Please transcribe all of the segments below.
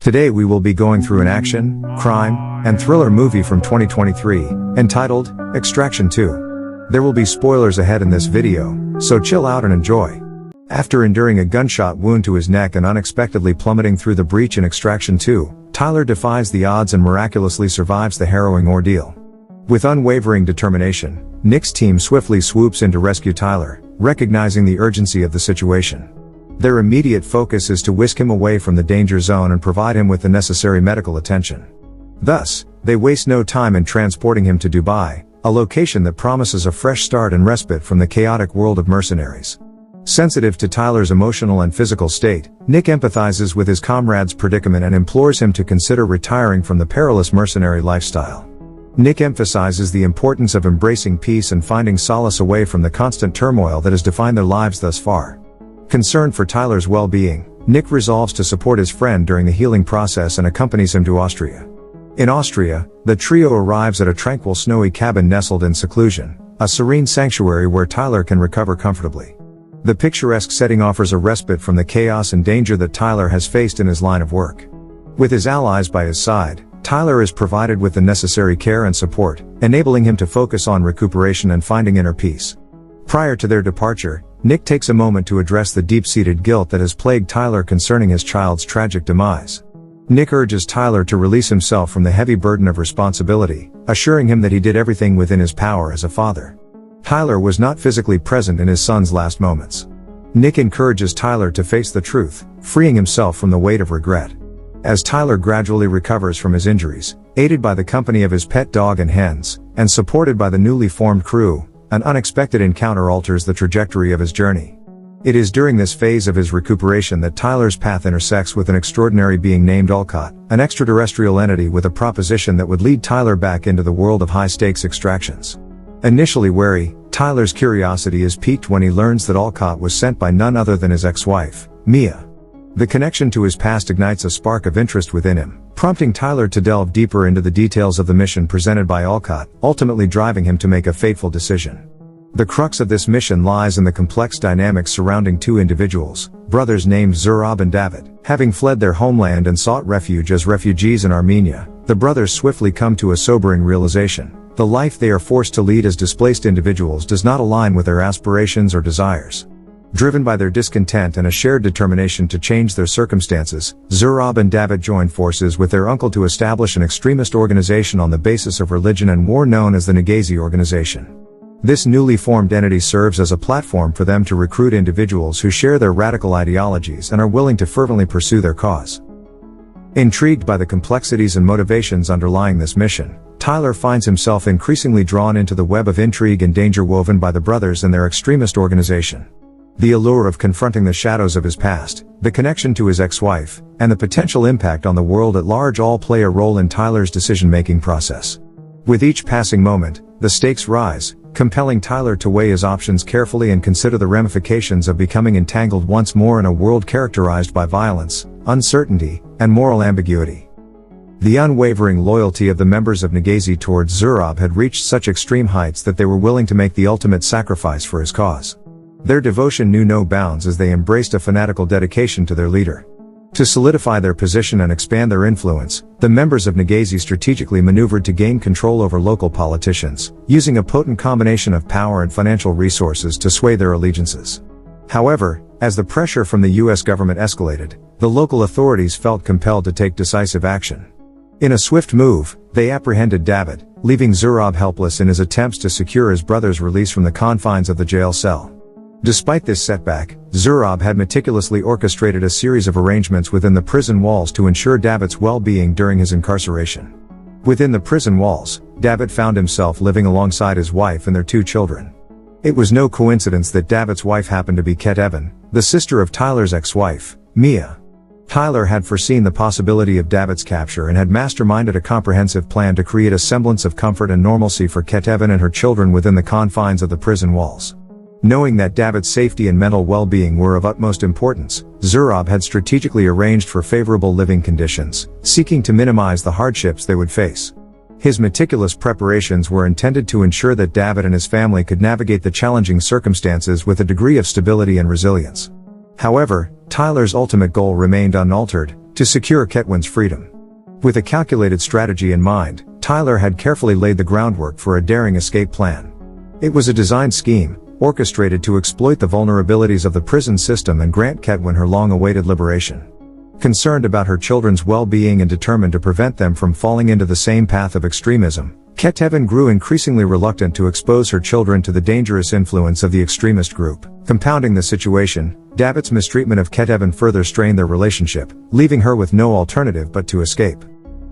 Today we will be going through an action, crime, and thriller movie from 2023, entitled, Extraction 2. There will be spoilers ahead in this video, so chill out and enjoy. After enduring a gunshot wound to his neck and unexpectedly plummeting through the breach in Extraction 2, Tyler defies the odds and miraculously survives the harrowing ordeal. With unwavering determination, Nick's team swiftly swoops in to rescue Tyler, recognizing the urgency of the situation. Their immediate focus is to whisk him away from the danger zone and provide him with the necessary medical attention. Thus, they waste no time in transporting him to Dubai, a location that promises a fresh start and respite from the chaotic world of mercenaries. Sensitive to Tyler's emotional and physical state, Nick empathizes with his comrade's predicament and implores him to consider retiring from the perilous mercenary lifestyle. Nick emphasizes the importance of embracing peace and finding solace away from the constant turmoil that has defined their lives thus far. Concerned for Tyler's well-being, Nick resolves to support his friend during the healing process and accompanies him to Austria. In Austria, the trio arrives at a tranquil snowy cabin nestled in seclusion, a serene sanctuary where Tyler can recover comfortably. The picturesque setting offers a respite from the chaos and danger that Tyler has faced in his line of work. With his allies by his side, Tyler is provided with the necessary care and support, enabling him to focus on recuperation and finding inner peace. Prior to their departure, Nick takes a moment to address the deep-seated guilt that has plagued Tyler concerning his child's tragic demise. Nick urges Tyler to release himself from the heavy burden of responsibility, assuring him that he did everything within his power as a father. Tyler was not physically present in his son's last moments. Nick encourages Tyler to face the truth, freeing himself from the weight of regret. As Tyler gradually recovers from his injuries, aided by the company of his pet dog and hens, and supported by the newly formed crew, an unexpected encounter alters the trajectory of his journey. It is during this phase of his recuperation that Tyler's path intersects with an extraordinary being named Olcott, an extraterrestrial entity with a proposition that would lead Tyler back into the world of high-stakes extractions. Initially wary, Tyler's curiosity is piqued when he learns that Olcott was sent by none other than his ex-wife, Mia. The connection to his past ignites a spark of interest within him, prompting Tyler to delve deeper into the details of the mission presented by Olcott, ultimately driving him to make a fateful decision. The crux of this mission lies in the complex dynamics surrounding two individuals, brothers named Zurab and David. Having fled their homeland and sought refuge as refugees in Armenia, the brothers swiftly come to a sobering realization: the life they are forced to lead as displaced individuals does not align with their aspirations or desires. Driven by their discontent and a shared determination to change their circumstances, Zurab and David join forces with their uncle to establish an extremist organization on the basis of religion and war known as the Negazi Organization. This newly formed entity serves as a platform for them to recruit individuals who share their radical ideologies and are willing to fervently pursue their cause. Intrigued by the complexities and motivations underlying this mission, Tyler finds himself increasingly drawn into the web of intrigue and danger woven by the brothers and their extremist organization. The allure of confronting the shadows of his past, the connection to his ex-wife, and the potential impact on the world at large all play a role in Tyler's decision-making process. With each passing moment, the stakes rise, compelling Tyler to weigh his options carefully and consider the ramifications of becoming entangled once more in a world characterized by violence, uncertainty, and moral ambiguity. The unwavering loyalty of the members of Negazi towards Zurab had reached such extreme heights that they were willing to make the ultimate sacrifice for his cause. Their devotion knew no bounds as they embraced a fanatical dedication to their leader. To solidify their position and expand their influence, the members of Negazi strategically maneuvered to gain control over local politicians, using a potent combination of power and financial resources to sway their allegiances. However, as the pressure from the US government escalated, the local authorities felt compelled to take decisive action. In a swift move, they apprehended David, leaving Zurab helpless in his attempts to secure his brother's release from the confines of the jail cell. Despite this setback, Zurab had meticulously orchestrated a series of arrangements within the prison walls to ensure David's well-being during his incarceration. Within the prison walls, David found himself living alongside his wife and their two children. It was no coincidence that David's wife happened to be Ket Evan, the sister of Tyler's ex-wife, Mia. Tyler had foreseen the possibility of David's capture and had masterminded a comprehensive plan to create a semblance of comfort and normalcy for Ket Evan and her children within the confines of the prison walls. Knowing that David's safety and mental well-being were of utmost importance, Zurab had strategically arranged for favorable living conditions, seeking to minimize the hardships they would face. His meticulous preparations were intended to ensure that David and his family could navigate the challenging circumstances with a degree of stability and resilience. However, Tyler's ultimate goal remained unaltered: to secure Ketwin's freedom. With a calculated strategy in mind, Tyler had carefully laid the groundwork for a daring escape plan. It was a designed scheme, orchestrated to exploit the vulnerabilities of the prison system and grant Ketwin her long-awaited liberation. Concerned about her children's well-being and determined to prevent them from falling into the same path of extremism, Ketwin grew increasingly reluctant to expose her children to the dangerous influence of the extremist group. Compounding the situation, David's mistreatment of Ketwin further strained their relationship, leaving her with no alternative but to escape.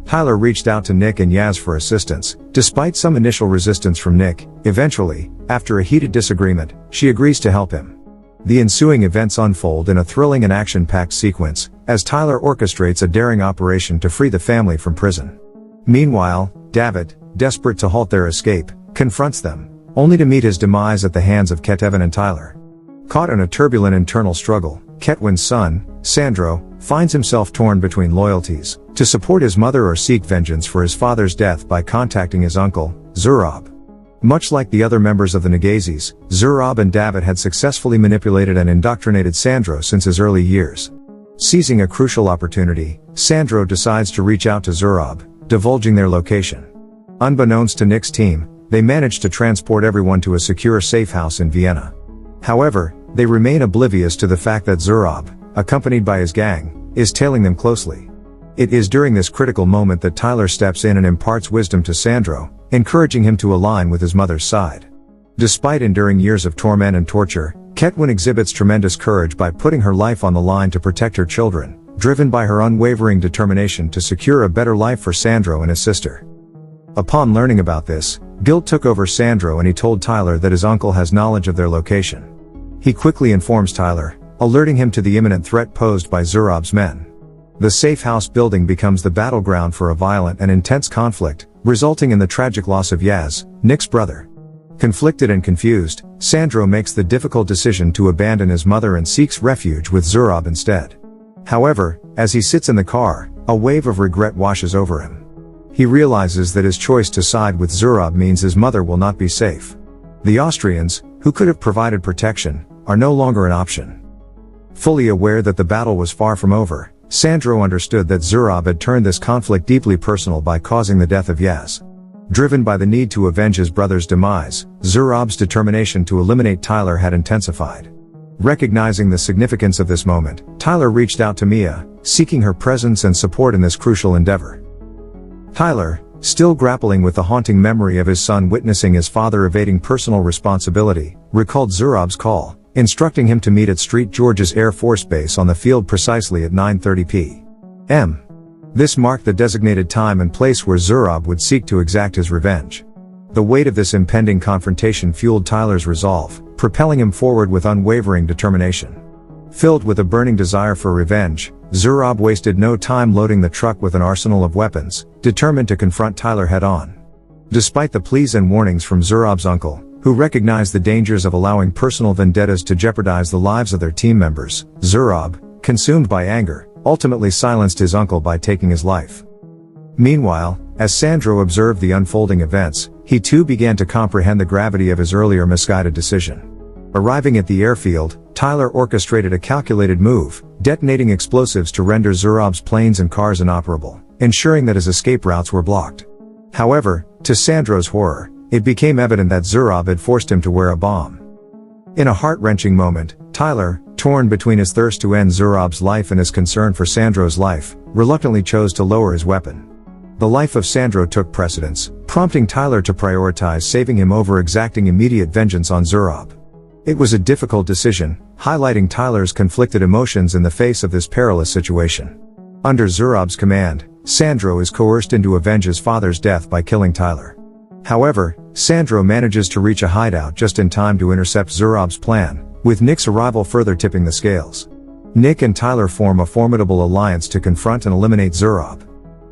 Tyler reached out to Nick and Yaz for assistance. Despite some initial resistance from Nick, eventually, after a heated disagreement, she agrees to help him. The ensuing events unfold in a thrilling and action-packed sequence, as Tyler orchestrates a daring operation to free the family from prison. Meanwhile, David, desperate to halt their escape, confronts them, only to meet his demise at the hands of Ketwin and Tyler. Caught in a turbulent internal struggle, Ketwin's son, Sandro, finds himself torn between loyalties, to support his mother or seek vengeance for his father's death by contacting his uncle, Zurab. Much like the other members of the Negazis, Zurab and David had successfully manipulated and indoctrinated Sandro since his early years. Seizing a crucial opportunity, Sandro decides to reach out to Zurab, divulging their location. Unbeknownst to Nick's team, they manage to transport everyone to a secure safe house in Vienna. However, they remain oblivious to the fact that Zurab, accompanied by his gang, is tailing them closely. It is during this critical moment that Tyler steps in and imparts wisdom to Sandro, encouraging him to align with his mother's side. Despite enduring years of torment and torture, Ketwin exhibits tremendous courage by putting her life on the line to protect her children, driven by her unwavering determination to secure a better life for Sandro and his sister. Upon learning about this, guilt took over Sandro and he told Tyler that his uncle has knowledge of their location. He quickly informs Tyler, alerting him to the imminent threat posed by Zurab's men. The safe house building becomes the battleground for a violent and intense conflict, resulting in the tragic loss of Yaz, Nick's brother. Conflicted and confused, Sandro makes the difficult decision to abandon his mother and seeks refuge with Zurab instead. However, as he sits in the car, a wave of regret washes over him. He realizes that his choice to side with Zurab means his mother will not be safe. The Austrians, who could have provided protection, are no longer an option. Fully aware that the battle was far from over, Sandro understood that Zurab had turned this conflict deeply personal by causing the death of Yaz. Driven by the need to avenge his brother's demise, Zurab's determination to eliminate Tyler had intensified. Recognizing the significance of this moment, Tyler reached out to Mia, seeking her presence and support in this crucial endeavor. Tyler, still grappling with the haunting memory of his son witnessing his father evading personal responsibility, recalled Zurab's call, instructing him to meet at St. George's Air Force Base on the field precisely at 9:30 p.m. This marked the designated time and place where Zurab would seek to exact his revenge. The weight of this impending confrontation fueled Tyler's resolve, propelling him forward with unwavering determination. Filled with a burning desire for revenge, Zurab wasted no time loading the truck with an arsenal of weapons, determined to confront Tyler head-on. Despite the pleas and warnings from Zurab's uncle, who recognized the dangers of allowing personal vendettas to jeopardize the lives of their team members, Zurab, consumed by anger, ultimately silenced his uncle by taking his life. Meanwhile, as Sandro observed the unfolding events, he too began to comprehend the gravity of his earlier misguided decision. Arriving at the airfield, Tyler orchestrated a calculated move, detonating explosives to render Zurab's planes and cars inoperable, ensuring that his escape routes were blocked. However, to Sandro's horror, it became evident that Zurab had forced him to wear a bomb. In a heart-wrenching moment, Tyler, torn between his thirst to end Zurab's life and his concern for Sandro's life, reluctantly chose to lower his weapon. The life of Sandro took precedence, prompting Tyler to prioritize saving him over exacting immediate vengeance on Zurab. It was a difficult decision, highlighting Tyler's conflicted emotions in the face of this perilous situation. Under Zurab's command, Sandro is coerced into avenge his father's death by killing Tyler. However, Sandro manages to reach a hideout just in time to intercept Zurab's plan, with Nick's arrival further tipping the scales. Nick and Tyler form a formidable alliance to confront and eliminate Zurab.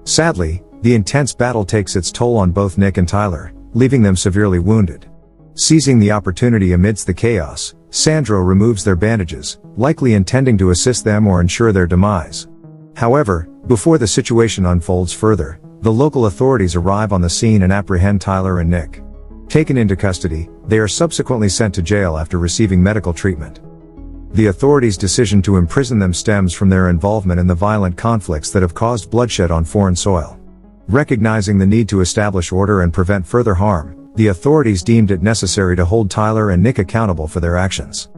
Sadly, the intense battle takes its toll on both Nick and Tyler, leaving them severely wounded. Seizing the opportunity amidst the chaos, Sandro removes their bandages, likely intending to assist them or ensure their demise. However, before the situation unfolds further, the local authorities arrive on the scene and apprehend Tyler and Nick. Taken into custody, they are subsequently sent to jail after receiving medical treatment. The authorities' decision to imprison them stems from their involvement in the violent conflicts that have caused bloodshed on foreign soil. Recognizing the need to establish order and prevent further harm, the authorities deemed it necessary to hold Tyler and Nick accountable for their actions.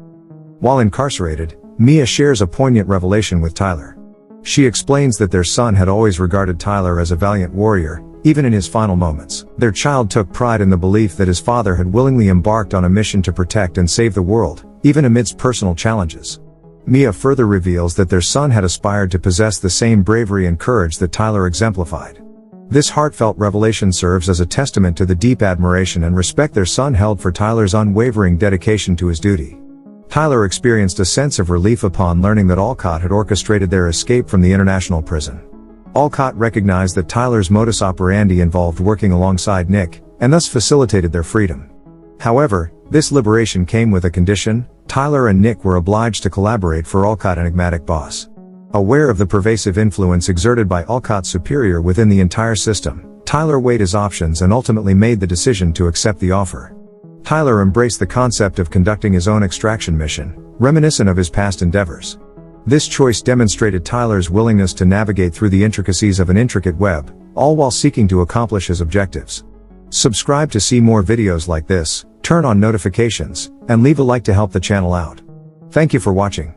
While incarcerated, Mia shares a poignant revelation with Tyler. She explains that their son had always regarded Tyler as a valiant warrior, even in his final moments. Their child took pride in the belief that his father had willingly embarked on a mission to protect and save the world, even amidst personal challenges. Mia further reveals that their son had aspired to possess the same bravery and courage that Tyler exemplified. This heartfelt revelation serves as a testament to the deep admiration and respect their son held for Tyler's unwavering dedication to his duty. Tyler experienced a sense of relief upon learning that Alcott had orchestrated their escape from the international prison. Alcott recognized that Tyler's modus operandi involved working alongside Nick, and thus facilitated their freedom. However, this liberation came with a condition: Tyler and Nick were obliged to collaborate for Alcott's enigmatic boss. Aware of the pervasive influence exerted by Alcott's superior within the entire system, Tyler weighed his options and ultimately made the decision to accept the offer. Tyler embraced the concept of conducting his own extraction mission, reminiscent of his past endeavors. This choice demonstrated Tyler's willingness to navigate through the intricacies of an intricate web, all while seeking to accomplish his objectives. Subscribe to see more videos like this, turn on notifications, and leave a like to help the channel out. Thank you for watching.